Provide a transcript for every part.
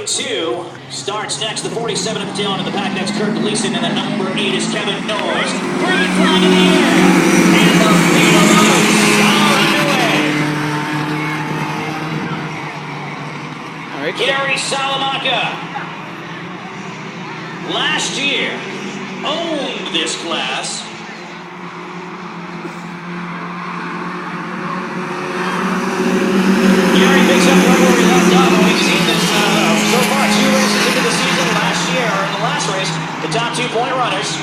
42 starts next. The 47 of the tail end of the pack. That's Kurt Gleason, and the number 8 is Kevin Noyes. Green flag in the air, and the Beetle are underway. All right, Gary Salamanca last year owned this class. Gary picks up right where he left off. We've seen this so far 2 races into the season. Last year, or in the last race, the top 2-point runners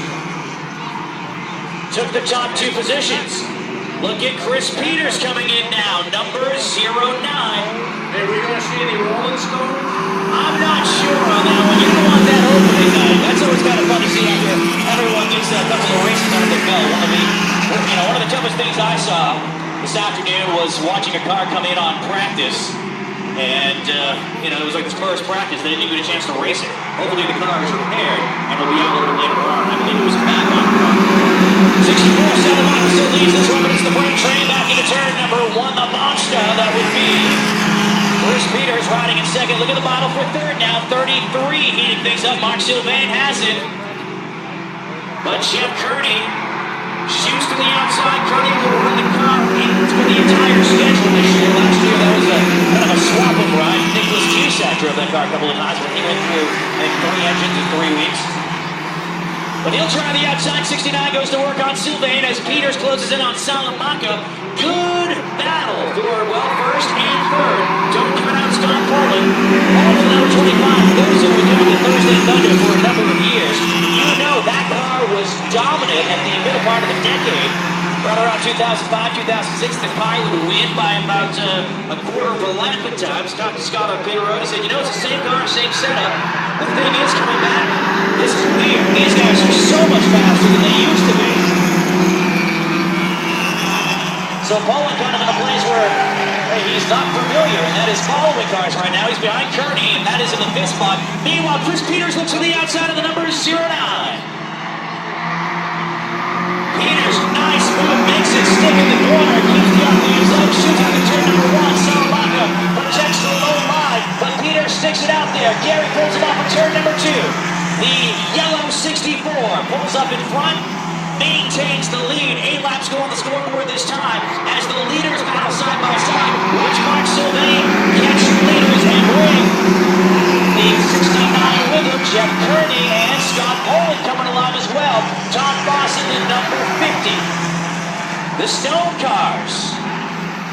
took the top 2 positions. Look at Chris Peters coming in now, number 09. Hey, we gonna see any Rolling Stones? I'm not sure on that one. You don't want that opening night. That's always kind of fun to see after everyone gets a couple of races under their belt. One of the toughest things I saw this afternoon was watching a car come in on practice, and it was like the first practice. They didn't even get a chance to race it. Hopefully the car is repaired, and we'll be out a little bit later on. I believe it was a back on car. 64, Salamanca still leads this one, but it's the brake train back into turn number 1, the monster that would be Chris Peters riding in second. Look at the bottle for third now. 33 heating things up. Mark Sylvain has it. But Jeff Kearney shoots to the outside. Kearney will run the car for the entire schedule this year. Last year, that was kind of a swap of ride. Nicholas Cusack drove that car a couple of times, but he went through, I think, 3 engines in 3 weeks. But he'll try the outside. 69 goes to work on Sylvain as Peters closes in on Salamanca. Good battle for, first and third. Don't cut out Scott Poland. All to number 25. Those who were doing the Thursday Thunder for a number of years. You know that car was dominant at the middle part of the decade. Right around 2005, 2006, the car would win by about a quarter of a lap at times. Talked to Scott on pit road. He said, it's the same car, same setup. The thing is, coming back, this is weird. These guys are so much faster than they used to be. So Poland kind of in a place where he's not familiar, and that is following cars right now. He's behind Kearney, and that is in the 5th spot. Meanwhile, Chris Peters looks to the outside of the number 09. Peters, nice move, makes it stick in the corner, keeps the offense up, shoots out to turn number 1. Salamanca protects the low line, but Peters sticks it out there. Gary pulls him off at turn number 2. The yellow 64 pulls up in front, maintains the lead. 8 laps go on the scoreboard this time as the leaders battle side by side. Watch Mark Sylvain catch leaders and bring the 69 with him. Jeff Kearney and Scott Poland coming alive as well. Todd Boston in number 50. The Stone cars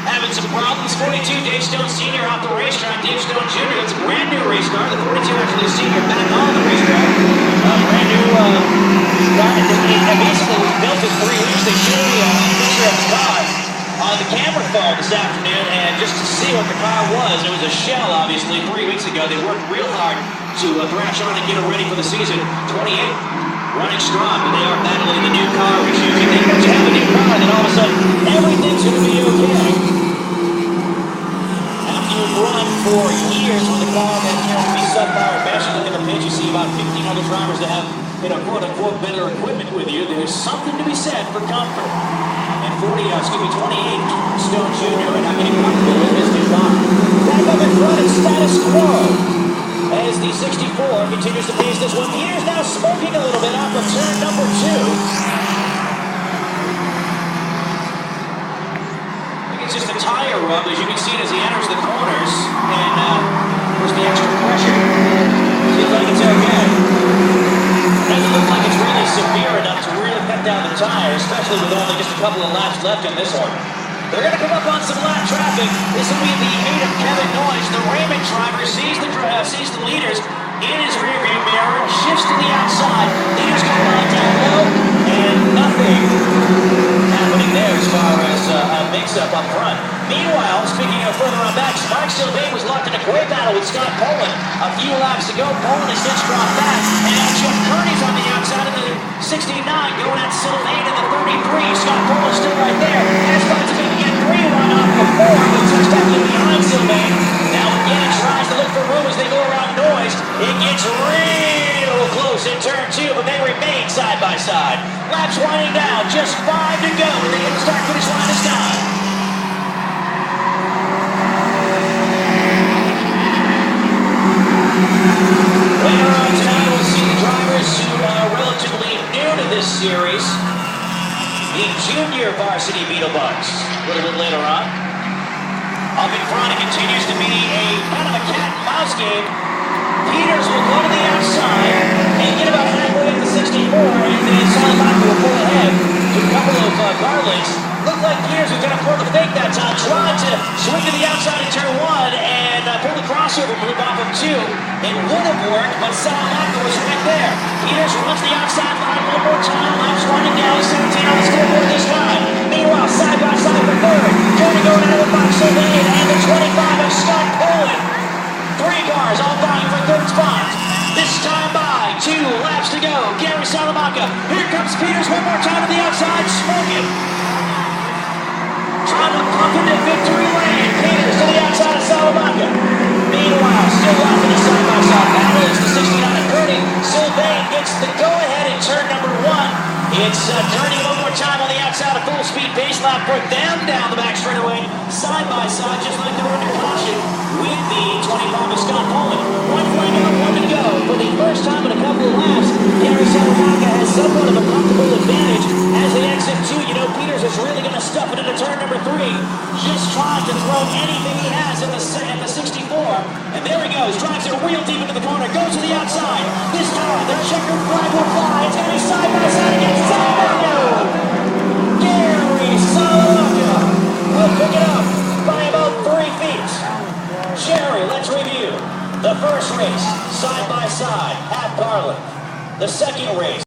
having some problems. 42, Dave Stone Sr. off the racetrack. Dave Stone Jr. It's a brand new race car. The 42 actually is Sr. back on the racetrack. Brand new car. It basically was built in 3 weeks. They showed me a picture of the car on the camera phone this afternoon, and just to see what the car was, it was a shell, obviously. 3 weeks ago, they worked real hard to thrash on and get it ready for the season. 28 running strong, but they are battling the new car issues. You think that you have a new car, and then all of a sudden, everything's going to be okay. After you've run for years with a car that can be subpar, especially look at the pitch, you see about 15 other drivers that have, quote-unquote, better equipment with you. There's something to be said for comfort. And 28 Stone Jr. and not getting comfortable with his new car. Back up in front, it's status quo as the 64 continues to pace this one. Peters now smoking a little bit off of turn number 2. I think it's just a tire rub, as you can see it as he enters the corners. And there's the extra pressure. Seems like it's okay. Doesn't look like it's really severe enough to really cut down the tire, especially with only just a couple of laps left in this one. They're going to come up on some lap traffic. This will be the 8 of Kevin Noyes. The Raymond driver sees the leaders in his rearview mirror, shifts to the outside. Leaders go line down low, and nothing happening there as far as a mix-up up front. Meanwhile, speaking of further on back, Mark Sylvain was locked in a great battle with Scott Poland a few laps ago. Poland has since dropped back, and now Jeff Kearney's on the outside of the 69, going at Sylvain in the 33. Scott Poland's still right there. As far as he can get 3 run off before, but touched back in behind Sylvain. Now again, tries to look for room as they go around Noyes. It gets real close in turn 2, but they remain side by side. Laps winding down, just 5 to go. They hit the start-finish line this time. buzz. A little bit later on. Up in front, it continues to be a kind of a cat and mouse game. Peters will go to the outside and get about halfway up to 64, and then Salamanca will pull ahead to a couple of Garlands. Looked like Peters was going to pull the fake that time, tried to swing to the outside in turn one and pull the crossover move off of two. It would have worked, but Salamanca was right there. Peters runs the outside line one more time, laps running down, 17 on the scoreboard this time. Meanwhile, side by side for third, Jody going out of the box, Sylvain, and the 25 of Scott Poland. 3 cars all vying for third spot. This time by 2 laps to go. Gary Salamanca. Here comes Peters one more time to the outside, smoking. Trying to pump into victory lane. Peters to the outside of Salamanca. Meanwhile, still off in the side-by-side battle. It's the 69 of Purdy. Sylvain gets the go-ahead in turn number 1. It's turning one more time on the outside of full speed base lap for them down the back straightaway, side by side, just like they were under caution with the 25 of Scott Poland. 1 flag out, 1 to go. For the first time in a couple of laps, Gary Salamanca has somewhat of a comfortable advantage as they exit 2. You know, Peters is really going to stuff it into turn number 3. Just trying to throw anything he has at the 64. And there he goes, drives it real deep into the corner, goes to the outside. This time, the checkered flag will fly. It's going to be side by side against Salamanca. Gary Salamanca will pick it up by about 3 feet. Jerry, let's review. The first race, side by side, at Garland. The second race.